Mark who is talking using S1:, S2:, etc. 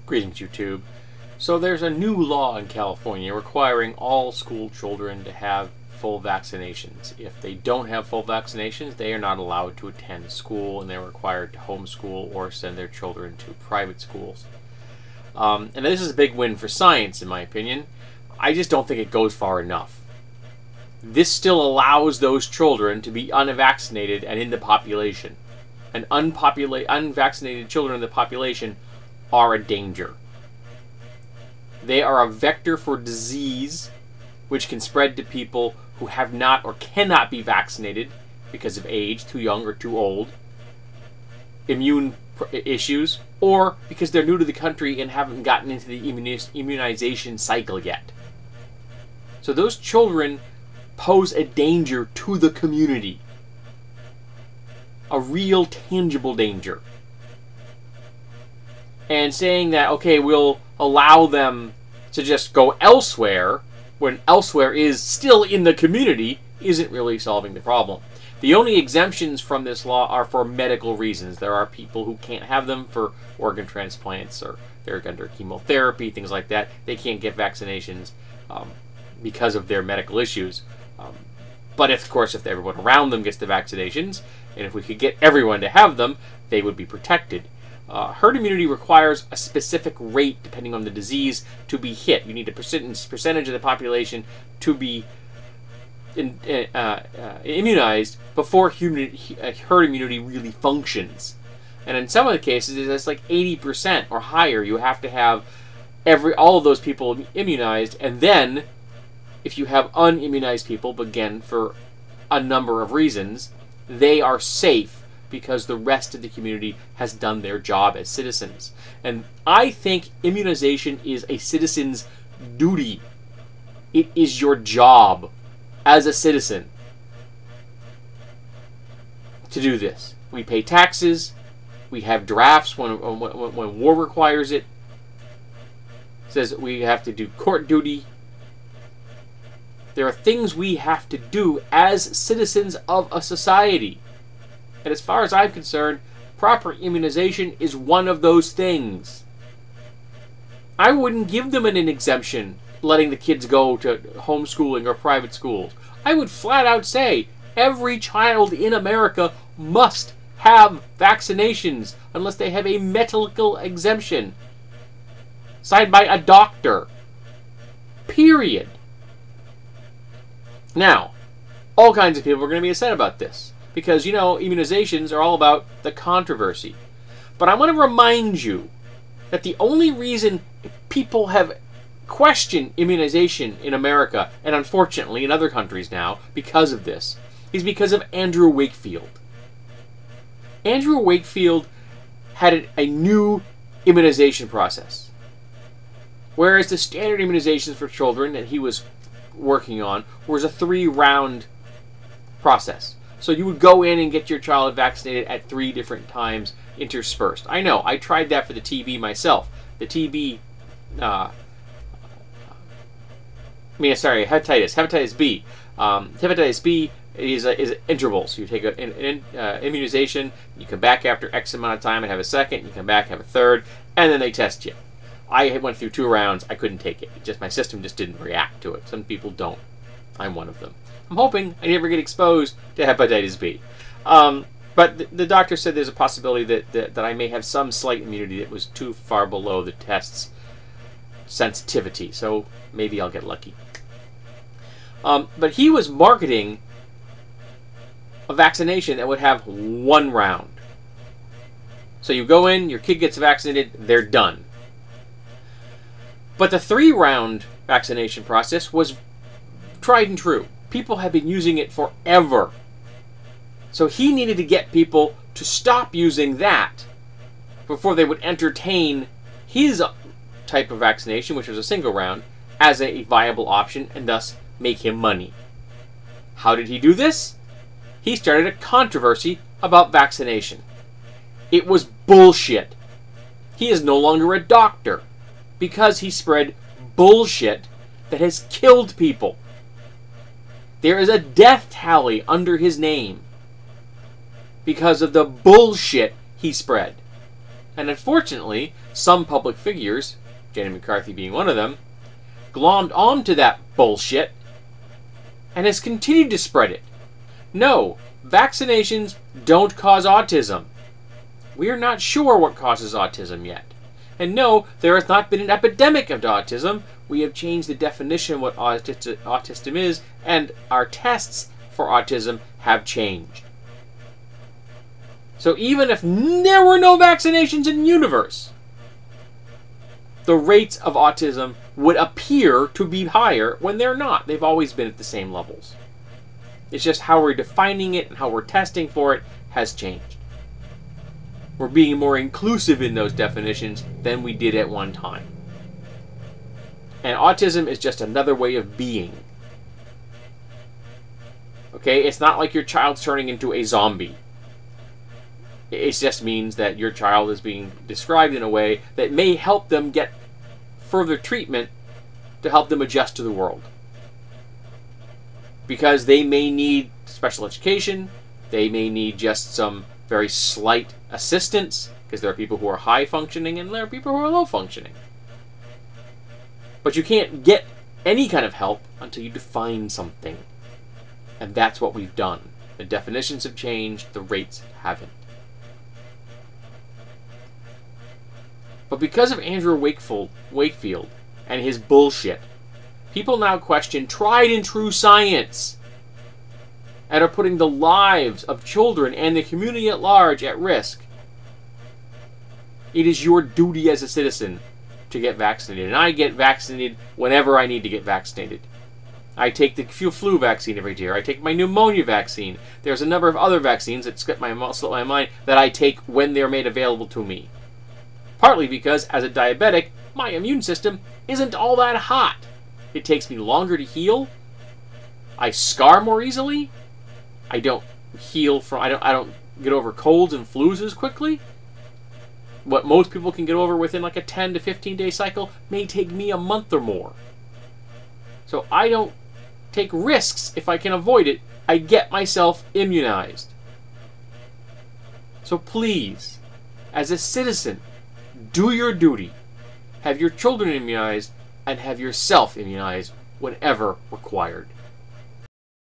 S1: Greetings, YouTube. So there's a new law in California requiring all school children to have full vaccinations. If they don't have full vaccinations, they are not allowed to attend school, and they're required to homeschool or send their children to private schools. And this is a big win for science, in my opinion. I just don't think it goes far enough. This still allows those children to be unvaccinated and in the population. And unvaccinated children in the population are a danger. They are a vector for disease, which can spread to people who have not or cannot be vaccinated because of age, too young or too old, immune issues, or because they're new to the country and haven't gotten into the immunization cycle yet. So those children pose a danger to the community. A real, tangible danger. And saying that, okay, we'll allow them to just go elsewhere, when elsewhere is still in the community, isn't really solving the problem. The only exemptions from this law are for medical reasons. There are people who can't have them for organ transplants, or they're under chemotherapy, things like that. They can't get vaccinations because of their medical issues. But of course, if everyone around them gets the vaccinations, and if we could get everyone to have them, they would be protected. Herd immunity requires a specific rate, depending on the disease, to be hit. You need a percentage of the population to be immunized before herd immunity really functions. And in some of the cases, it's like 80% or higher. You have to have all of those people immunized, and then if you have unimmunized people, but again, for a number of reasons, they are safe because the rest of the community has done their job as citizens. And I think immunization is a citizen's duty. It is your job as a citizen to do this. We pay taxes. We have drafts when war requires it. It says we have to do court duty. There are things we have to do as citizens of a society. And as far as I'm concerned, proper immunization is one of those things. I wouldn't give them an exemption letting the kids go to homeschooling or private schools. I would flat out say every child in America must have vaccinations unless they have a medical exemption signed by a doctor. Period. Now, all kinds of people are going to be upset about this. Because, you know, immunizations are all about the controversy. But I want to remind you that the only reason people have questioned immunization in America, and unfortunately in other countries now, because of this, is because of Andrew Wakefield. Andrew Wakefield had a new immunization process. Whereas the standard immunizations for children that he was working on was a 3-round process. So you would go in and get your child vaccinated at 3 different times interspersed. I know, I tried that for the TB myself. The TB, hepatitis B. Hepatitis B is intervals. You take an immunization, you come back after X amount of time and have a second, you come back, have a third, and then they test you. I went through 2 rounds, I couldn't take it. My system just didn't react to it. Some people don't. I'm one of them. I'm hoping I never get exposed to hepatitis B. But the doctor said there's a possibility that I may have some slight immunity that was too far below the test's sensitivity. So maybe I'll get lucky. But he was marketing a vaccination that would have 1 round. So you go in, your kid gets vaccinated, they're done. But the 3-round vaccination process was tried and true. People have been using it forever. So he needed to get people to stop using that before they would entertain his type of vaccination, which was a single round, as a viable option and thus make him money. How did he do this? He started a controversy about vaccination. It was bullshit. He is no longer a doctor because he spread bullshit that has killed people. There is a death tally under his name because of the bullshit he spread. And unfortunately, some public figures, Jenny McCarthy being one of them, glommed onto that bullshit and has continued to spread it. No, vaccinations don't cause autism. We are not sure what causes autism yet. And no, there has not been an epidemic of autism. We have changed the definition of what autism is, and our tests for autism have changed. So even if there were no vaccinations in the universe, the rates of autism would appear to be higher when they're not. They've always been at the same levels. It's just how we're defining it and how we're testing for it has changed. We're being more inclusive in those definitions than we did at one time. And autism is just another way of being. Okay? It's not like your child's turning into a zombie. It just means that your child is being described in a way that may help them get further treatment to help them adjust to the world. Because they may need special education, they may need just some very slight assistance, because there are people who are high functioning and there are people who are low functioning. But you can't get any kind of help until you define something. And that's what we've done. The definitions have changed, the rates haven't. But because of Andrew Wakefield and his bullshit, people now question tried and true science and are putting the lives of children and the community at large at risk. It is your duty as a citizen to get vaccinated. And I get vaccinated whenever I need to get vaccinated. I take the flu vaccine every year. I take my pneumonia vaccine. There's a number of other vaccines that slip my mind that I take when they're made available to me. Partly because, as a diabetic, my immune system isn't all that hot. It takes me longer to heal. I scar more easily. I don't heal from. I don't get over colds and flus as quickly. What most people can get over within like a 10 to 15 day cycle may take me a month or more. So I don't take risks if I can avoid it. I get myself immunized. So please, as a citizen, do your duty. Have your children immunized and have yourself immunized whenever required.